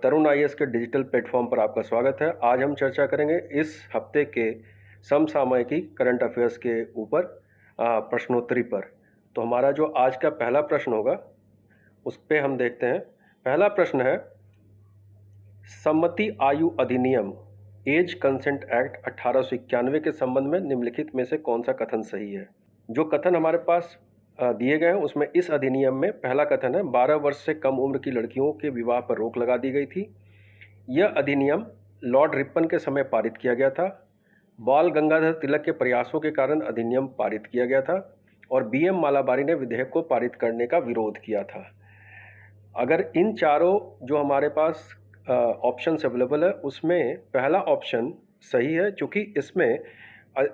तरुण IAS के digital platform पर आपका स्वागत है। आज हम चर्चा करेंगे इस हफ्ते के समसामयिकी करंट अफेयर्स के ऊपर प्रश्नोत्तरी पर। तो हमारा जो आज का पहला प्रश्न होगा उस पे हम देखते हैं। पहला प्रश्न है, सम्मति आयु अधिनियम एज कंसेंट एक्ट 1891 के संबंध में निम्नलिखित में से कौन सा कथन सही है। जो कथन हमारे पास दिए गए हैं उसमें इस अधिनियम में पहला कथन है, 12 वर्ष से कम उम्र की लड़कियों के विवाह पर रोक लगा दी गई थी। यह अधिनियम लॉर्ड रिपन के समय पारित किया गया था। बाल गंगाधर तिलक के प्रयासों के कारण अधिनियम पारित किया गया था और बीएम मालाबारी ने विधेयक को पारित करने का विरोध किया था। अगर इन चारों जो हमारे पास ऑप्शंस अवेलेबल है उसमें पहला ऑप्शन सही है, क्योंकि इसमें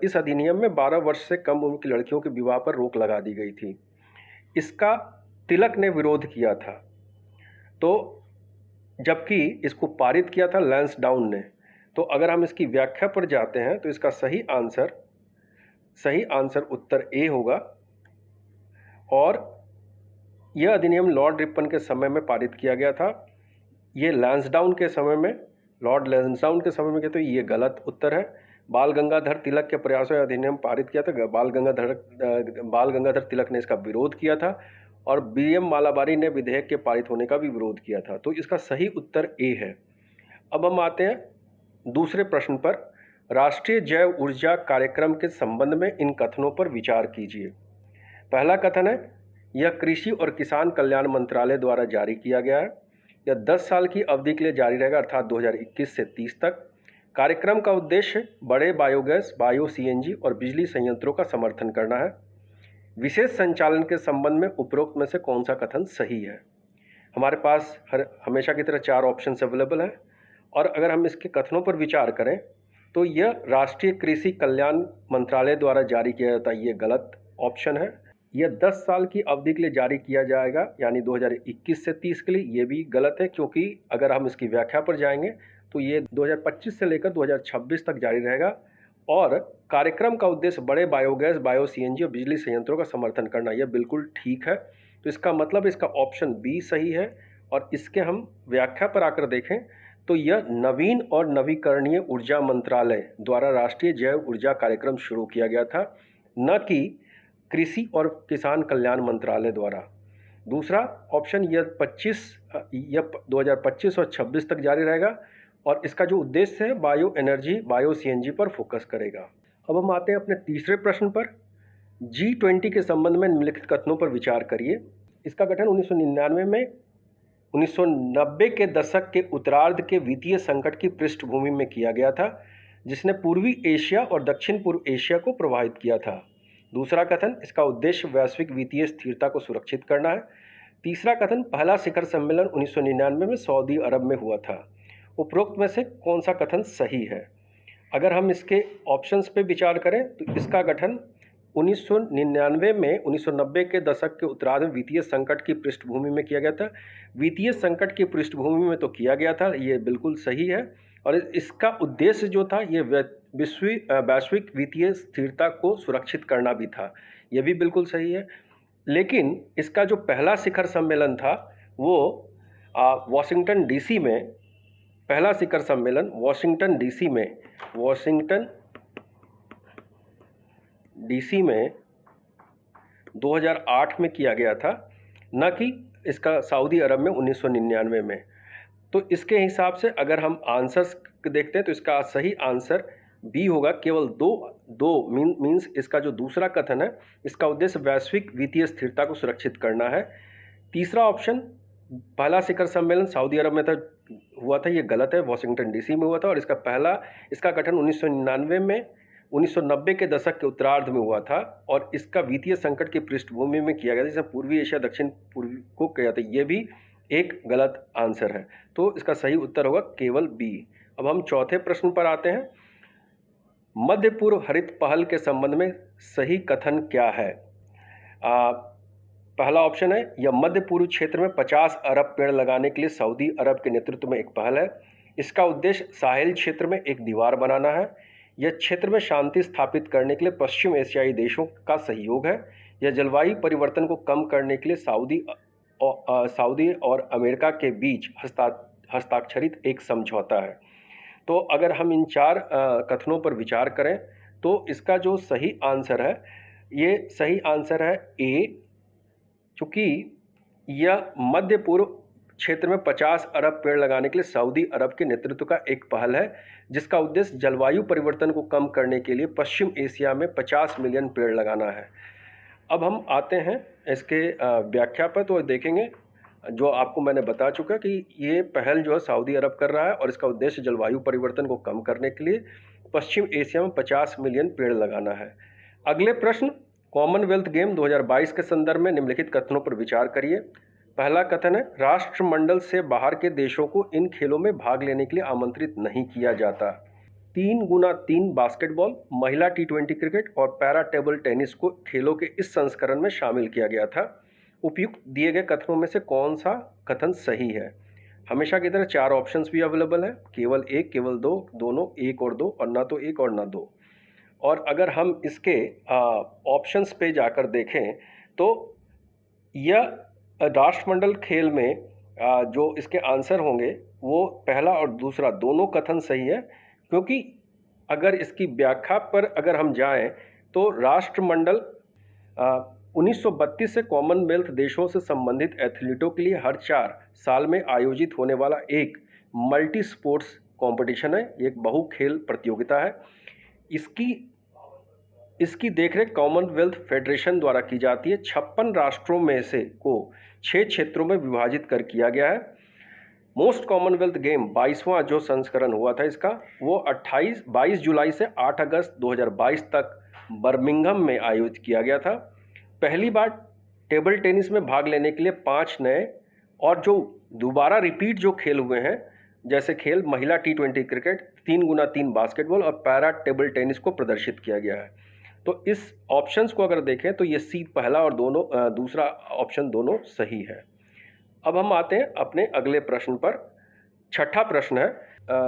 इस अधिनियम में 12 वर्ष से कम उम्र की लड़कियों के विवाह पर रोक लगा दी गई थी। इसका तिलक ने विरोध किया था, तो जबकि इसको पारित किया था लैंसडाउन ने। तो अगर हम इसकी व्याख्या पर जाते हैं तो इसका सही आंसर उत्तर ए होगा। और यह अधिनियम लॉर्ड रिपन के समय में पारित किया गया था। ये लॉर्ड लैंसडाउन के समय में किया, तो ये गलत उत्तर है। बाल गंगाधर तिलक के प्रयासों अधिनियम पारित किया था। बाल गंगाधर तिलक ने इसका विरोध किया था और बीएम मालाबारी ने विधेयक के पारित होने का भी विरोध किया था। तो इसका सही उत्तर ए है। अब हम आते हैं दूसरे प्रश्न पर। राष्ट्रीय जैव ऊर्जा कार्यक्रम के संबंध में इन कथनों पर विचार कीजिए। पहला कथन है, यह कृषि और किसान कल्याण मंत्रालय द्वारा जारी किया गया है। यह 10 साल की अवधि के लिए जारी रहेगा, अर्थात 2021 से 30 तक। कार्यक्रम का उद्देश्य बड़े बायोगैस, बायो सीएनजी और बिजली संयंत्रों का समर्थन करना है। विशेष संचालन के संबंध में उपरोक्त में से कौन सा कथन सही है। हमारे पास हमेशा की तरह 4 ऑप्शंस अवेलेबल हैं और अगर हम इसके कथनों पर विचार करें तो यह राष्ट्रीय कृषि कल्याण मंत्रालय द्वारा जारी किया जाता है, ये गलत ऑप्शन है। यह 10 साल की अवधि के लिए जारी किया जाएगा, यानी 2021 से 30 के लिए, ये भी गलत है, क्योंकि अगर हम इसकी व्याख्या पर जाएंगे तो ये 2025 से लेकर 2026 तक जारी रहेगा। और कार्यक्रम का उद्देश्य बड़े बायोगैस, बायो सीएनजी और बिजली संयंत्रों का समर्थन करना, यह बिल्कुल ठीक है। तो इसका मतलब इसका ऑप्शन बी सही है। और इसके हम व्याख्या पर आकर देखें तो यह नवीन और नवीकरणीय ऊर्जा मंत्रालय द्वारा राष्ट्रीय जैव ऊर्जा कार्यक्रम शुरू किया गया था, न कि कृषि और किसान कल्याण मंत्रालय द्वारा। दूसरा ऑप्शन यह 2025 और 26 तक जारी रहेगा और इसका जो उद्देश्य है बायो एनर्जी, बायो सीएनजी पर फोकस करेगा। अब हम आते हैं अपने तीसरे प्रश्न पर। G20 के संबंध में निम्नलिखित कथनों पर विचार करिए। इसका गठन 1990 के दशक के उत्तरार्ध के वित्तीय संकट की पृष्ठभूमि में किया गया था, जिसने पूर्वी एशिया और दक्षिण पूर्व एशिया को प्रभावित किया था। दूसरा कथन, इसका उद्देश्य वैश्विक वित्तीय स्थिरता को सुरक्षित करना है। तीसरा कथन, पहला शिखर सम्मेलन 1999 में सऊदी अरब में हुआ था। उपरोक्त में से कौन सा कथन सही है। अगर हम इसके ऑप्शंस पे विचार करें तो इसका गठन 1999 में 1990 के दशक के उत्तरार्ध में वित्तीय संकट की पृष्ठभूमि में किया गया था। वित्तीय संकट की पृष्ठभूमि में तो किया गया था, ये बिल्कुल सही है। और इसका उद्देश्य जो था ये वैश्विक वित्तीय स्थिरता को सुरक्षित करना भी था, ये भी बिल्कुल सही है। लेकिन इसका जो पहला शिखर सम्मेलन था वो वॉशिंगटन डीसी में, पहला शिखर सम्मेलन वॉशिंगटन डीसी में 2008 में किया गया था, न कि इसका सऊदी अरब में 1999 में। तो इसके हिसाब से अगर हम आंसर्स देखते हैं तो इसका सही आंसर बी होगा। केवल दो मीन्स इसका जो दूसरा कथन है इसका उद्देश्य वैश्विक वित्तीय स्थिरता को सुरक्षित करना है। तीसरा ऑप्शन, पहला शिखर सम्मेलन सऊदी अरब में हुआ था, ये गलत है, वॉशिंगटन डीसी में हुआ था। और इसका गठन 1990 के दशक के उत्तरार्ध में हुआ था और इसका वित्तीय संकट की पृष्ठभूमि में किया गया था, जिसमें पूर्वी एशिया दक्षिण पूर्व को किया था, ये भी एक गलत आंसर है। तो इसका सही उत्तर होगा केवल बी। अब हम चौथे प्रश्न पर आते हैं। मध्य पूर्व हरित पहल के संबंध में सही कथन क्या है। पहला ऑप्शन है, यह मध्य पूर्व क्षेत्र में 50 अरब पेड़ लगाने के लिए सऊदी अरब के नेतृत्व में एक पहल है। इसका उद्देश्य साहिल क्षेत्र में एक दीवार बनाना है। यह क्षेत्र में शांति स्थापित करने के लिए पश्चिम एशियाई देशों का सहयोग है। यह जलवायु परिवर्तन को कम करने के लिए सऊदी और अमेरिका के बीच हस्ताक्षरित एक समझौता है। तो अगर हम इन 4 कथनों पर विचार करें तो इसका जो सही आंसर है, ये सही आंसर है ए, चूँकि यह मध्य पूर्व क्षेत्र में 50 अरब पेड़ लगाने के लिए सऊदी अरब के नेतृत्व का एक पहल है, जिसका उद्देश्य जलवायु परिवर्तन को कम करने के लिए पश्चिम एशिया में 50 मिलियन पेड़ लगाना है। अब हम आते हैं इसके व्याख्या पर, तो देखेंगे जो आपको मैंने बता चुका कि ये पहल जो है सऊदी अरब कर रहा है और इसका उद्देश्य जलवायु परिवर्तन को कम करने के लिए पश्चिम एशिया में 50 मिलियन पेड़ लगाना है। अगले प्रश्न, कॉमनवेल्थ गेम 2022 के संदर्भ में निम्नलिखित कथनों पर विचार करिए। पहला कथन है, राष्ट्रमंडल से बाहर के देशों को इन खेलों में भाग लेने के लिए आमंत्रित नहीं किया जाता। 3x3 बास्केटबॉल, महिला T20 क्रिकेट और पैरा टेबल टेनिस को खेलों के इस संस्करण में शामिल किया गया था। उपयुक्त दिए गए कथनों में से कौन सा कथन सही है? हमेशा की तरह 4 ऑप्शंस भी अवेलेबल है, केवल 1, केवल 2, दोनों 1 और 2, और ना तो 1 और ना 2। और अगर हम इसके ऑप्शंस पे जाकर देखें तो यह राष्ट्रमंडल खेल में जो इसके आंसर होंगे वो पहला और दूसरा दोनों कथन सही है, क्योंकि अगर इसकी व्याख्या पर अगर हम जाएं तो राष्ट्रमंडल 1932 से कॉमनवेल्थ देशों से संबंधित एथलीटों के लिए हर 4 साल में आयोजित होने वाला एक मल्टी स्पोर्ट्स कंपटीशन है, एक बहु खेल प्रतियोगिता है। इसकी देखरेख कॉमनवेल्थ फेडरेशन द्वारा की जाती है। 56 राष्ट्रों में से को 6 क्षेत्रों में विभाजित कर किया गया है। मोस्ट कॉमनवेल्थ गेम 22वां जो संस्करण हुआ था इसका, वो 22 जुलाई से 8 अगस्त 2022 तक बर्मिंघम में आयोजित किया गया था। पहली बार टेबल टेनिस में भाग लेने के लिए 5 नए और जो दोबारा रिपीट जो खेल हुए हैं, जैसे खेल महिला T20 क्रिकेट, 3x3 बास्केटबॉल और पैरा टेबल टेनिस को प्रदर्शित किया गया है। तो इस ऑप्शंस को अगर देखें तो ये सी पहला और दूसरा ऑप्शन दोनों सही है। अब हम आते हैं अपने अगले प्रश्न पर। छठा प्रश्न है,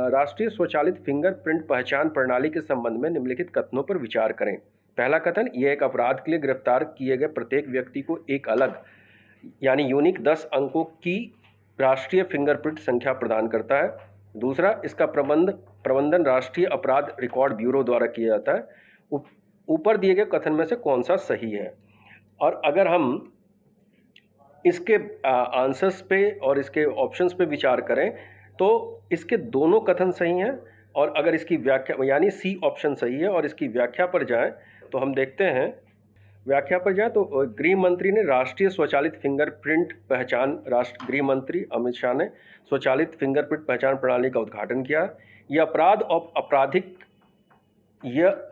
राष्ट्रीय स्वचालित फिंगरप्रिंट पहचान प्रणाली के संबंध में निम्नलिखित कथनों पर विचार करें। पहला कथन, यह एक अपराध के लिए गिरफ्तार किए गए प्रत्येक व्यक्ति को एक अलग यानी यूनिक 10 अंकों की राष्ट्रीय फिंगरप्रिंट संख्या प्रदान करता है। दूसरा, इसका प्रबंधन राष्ट्रीय अपराध रिकॉर्ड ब्यूरो द्वारा किया जाता है। ऊपर दिए गए कथन में से कौन सा सही है? और अगर हम इसके आंसर्स पे और इसके ऑप्शंस पे विचार करें तो इसके दोनों कथन सही हैं, और अगर इसकी व्याख्या यानी सी ऑप्शन सही है। और इसकी व्याख्या पर जाएं तो हम देखते हैं, व्याख्या पर जाएं तो गृह मंत्री ने राष्ट्रीय स्वचालित फिंगरप्रिंट पहचान, गृह मंत्री अमित शाह ने स्वचालित फिंगरप्रिंट पहचान प्रणाली का उद्घाटन किया। यह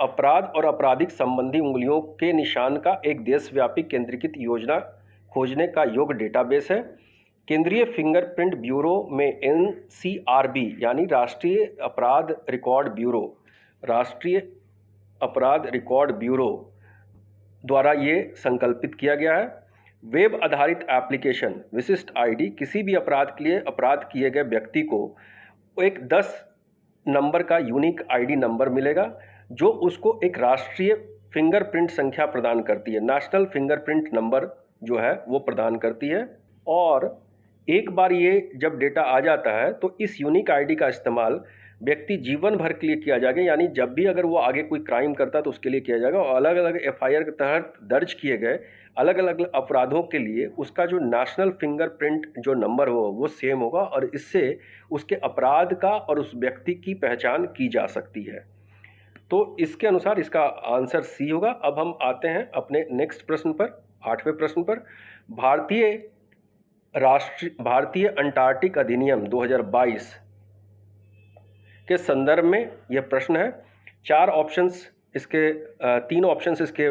अपराध और आपराधिक संबंधी उंगलियों के निशान का एक देशव्यापी केंद्रीकृत योजना खोजने का योग्य डेटाबेस है। केंद्रीय फिंगरप्रिंट ब्यूरो में NCRB यानी राष्ट्रीय अपराध रिकॉर्ड ब्यूरो द्वारा ये संकल्पित किया गया है। वेब आधारित एप्लीकेशन विशिष्ट ID, किसी भी अपराध के लिए अपराध किए गए व्यक्ति को एक 10 नंबर का यूनिक ID नंबर मिलेगा, जो उसको एक राष्ट्रीय फिंगरप्रिंट संख्या प्रदान करती है। नेशनल फिंगरप्रिंट नंबर जो है वो प्रदान करती है। और एक बार ये जब डेटा आ जाता है तो इस यूनिक ID का इस्तेमाल व्यक्ति जीवन भर के लिए किया जाएगा, यानी जब भी अगर वो आगे कोई क्राइम करता है तो उसके लिए किया जाएगा। और अलग अलग FIR के तहत दर्ज किए गए अलग अलग अपराधों के लिए उसका जो नेशनल फिंगरप्रिंट जो नंबर हो वो सेम होगा, और इससे उसके अपराध का और उस व्यक्ति की पहचान की जा सकती है। तो इसके अनुसार इसका आंसर सी होगा। अब हम आते हैं अपने नेक्स्ट प्रश्न पर, 8वें प्रश्न पर। भारतीय अंटार्कटिक अधिनियम 2022 के संदर्भ में यह प्रश्न है। 3 ऑप्शंस इसके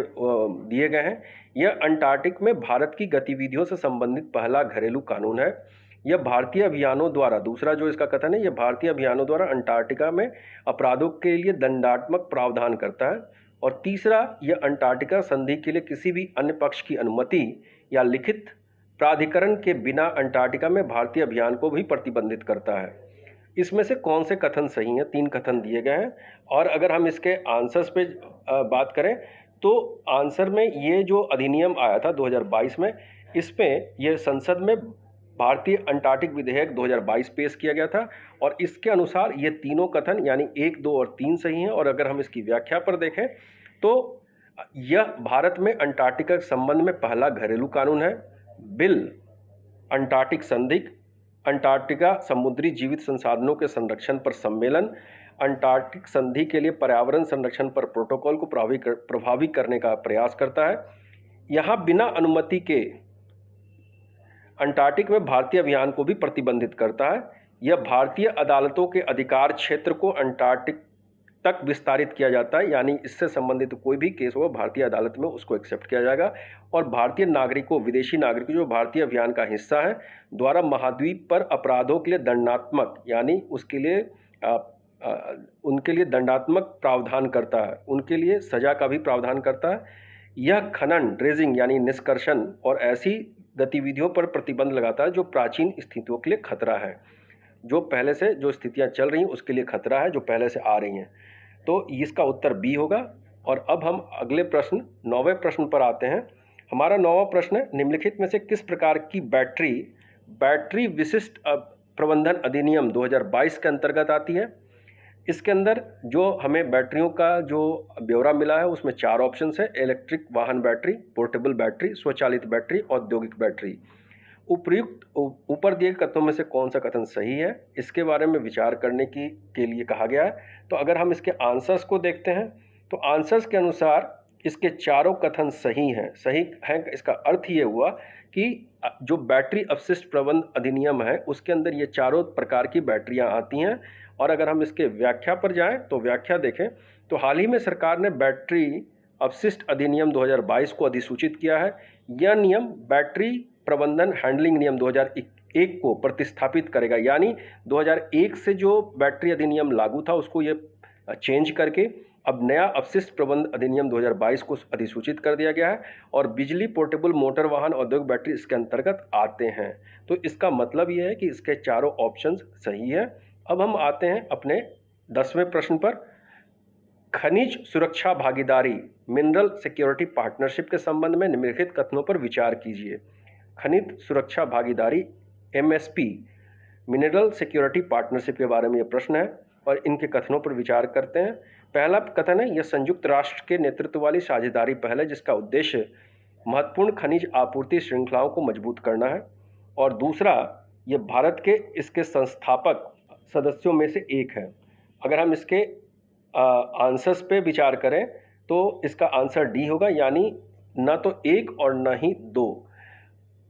दिए गए हैं। यह अंटार्कटिक में भारत की गतिविधियों से संबंधित पहला घरेलू कानून है। यह भारतीय अभियानों द्वारा, दूसरा जो इसका कथन है, यह भारतीय अभियानों द्वारा अंटार्कटिका में अपराधों के लिए दंडात्मक प्रावधान करता है। और तीसरा, यह अंटार्कटिका संधि के लिए किसी भी अन्य पक्ष की अनुमति या लिखित प्राधिकरण के बिना अंटार्कटिका में भारतीय अभियान को भी प्रतिबंधित करता है। इसमें से कौन से कथन सही हैं? 3 कथन दिए गए हैं। और अगर हम इसके आंसर्स पे बात करें तो आंसर में ये जो अधिनियम आया था 2022 में, इसमें यह संसद में भारतीय अंटार्कटिक विधेयक 2022 पेश किया गया था और इसके अनुसार ये तीनों कथन यानी 1, 2 और 3 सही हैं। और अगर हम इसकी व्याख्या पर देखें तो यह भारत में अंटार्कटिका के संबंध में पहला घरेलू कानून है। बिल अंटार्कटिक संधि, अंटार्कटिका समुद्री जीवित संसाधनों के संरक्षण पर सम्मेलन, अंटार्कटिक संधि के लिए पर्यावरण संरक्षण पर प्रोटोकॉल को प्रभावी करने का प्रयास करता है। यहाँ बिना अनुमति के अंटार्कटिक में भारतीय अभियान को भी प्रतिबंधित करता है। यह भारतीय अदालतों के अधिकार क्षेत्र को अंटार्कटिक तक विस्तारित किया जाता है, यानी इससे संबंधित कोई भी केस हो भारतीय अदालत में उसको एक्सेप्ट किया जाएगा। और भारतीय नागरिकों, विदेशी नागरिकों जो भारतीय अभियान का हिस्सा है द्वारा महाद्वीप पर अपराधों के लिए दंडात्मक, यानी उसके लिए उनके लिए दंडात्मक प्रावधान करता है, उनके लिए सजा का भी प्रावधान करता है। यह खनन, ड्रेजिंग यानी निष्कर्षण और ऐसी गतिविधियों पर प्रतिबंध लगाता है जो प्राचीन स्थितियों के लिए खतरा है, जो पहले से जो स्थितियां चल रही हैं उसके लिए खतरा है, जो पहले से आ रही हैं। तो इसका उत्तर बी होगा। और अब हम अगले प्रश्न 9वें प्रश्न पर आते हैं। हमारा 9वां प्रश्न है, निम्नलिखित में से किस प्रकार की बैटरी विशिष्ट प्रबंधन अधिनियम 2022 के अंतर्गत आती है। इसके अंदर जो हमें बैटरियों का जो ब्यौरा मिला है उसमें 4 ऑप्शंस है: इलेक्ट्रिक वाहन बैटरी, पोर्टेबल बैटरी, स्वचालित बैटरी, औद्योगिक बैटरी। उपयुक्त ऊपर दिए कथनों में से कौन सा कथन सही है, इसके बारे में विचार करने के लिए कहा गया है। तो अगर हम इसके आंसर्स को देखते हैं तो आंसर्स के अनुसार इसके चारों कथन सही हैं। सही है इसका अर्थ ये हुआ कि जो बैटरी अपशिष्ट प्रबंधन अधिनियम है उसके अंदर ये चारों प्रकार की बैटरियां आती हैं। और अगर हम इसके व्याख्या पर जाएं तो व्याख्या देखें तो हाल ही में सरकार ने बैटरी अपशिष्ट अधिनियम 2022 को अधिसूचित किया है। यह नियम बैटरी प्रबंधन हैंडलिंग नियम 2001 को प्रतिस्थापित करेगा, यानी 2001 से जो बैटरी अधिनियम लागू था उसको ये चेंज करके अब नया अपशिष्ट प्रबंधन अधिनियम 2022 को अधिसूचित कर दिया गया है। और बिजली, पोर्टेबल मोटर वाहन, औद्योगिक बैटरी इसके अंतर्गत आते हैं। तो इसका मतलब यह है कि इसके चारों ऑप्शंस सही है। अब हम आते हैं अपने 10वें प्रश्न पर। खनिज सुरक्षा भागीदारी, मिनरल सिक्योरिटी पार्टनरशिप के संबंध में निम्नलिखित कथनों पर विचार कीजिए। खनिज सुरक्षा भागीदारी MSP, मिनरल सिक्योरिटी पार्टनरशिप के बारे में यह प्रश्न है और इनके कथनों पर विचार करते हैं। पहला कथन है, यह संयुक्त राष्ट्र के नेतृत्व वाली साझेदारी पहल है जिसका उद्देश्य महत्वपूर्ण खनिज आपूर्ति श्रृंखलाओं को मजबूत करना है। और दूसरा, यह भारत के इसके संस्थापक सदस्यों में से एक है। अगर हम इसके आंसर्स पे विचार करें तो इसका आंसर डी होगा, यानी न तो 1 और न ही 2।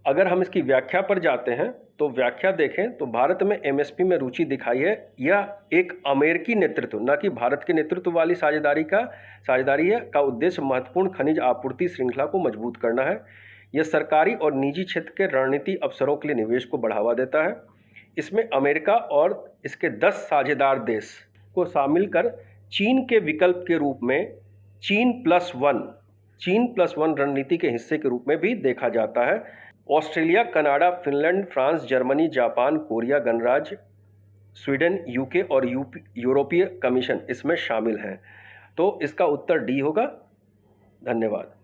अगर हम इसकी व्याख्या पर जाते हैं तो व्याख्या देखें तो भारत में MSP में रुचि दिखाई है। यह एक अमेरिकी नेतृत्व, न कि भारत के नेतृत्व वाली साझेदारी है का उद्देश्य महत्वपूर्ण खनिज आपूर्ति श्रृंखला को मजबूत करना है। यह सरकारी और निजी क्षेत्र के रणनीति अवसरों के लिए निवेश को बढ़ावा देता है। इसमें अमेरिका और इसके 10 साझेदार देश को शामिल कर चीन के विकल्प के रूप में चीन+1 रणनीति के हिस्से के रूप में भी देखा जाता है। Australia, Canada, Finland, France, Germany, Japan, Korea गणराज्य, स्वीडन, UK और यूरोपीय कमीशन इसमें शामिल हैं। तो इसका उत्तर डी होगा। धन्यवाद।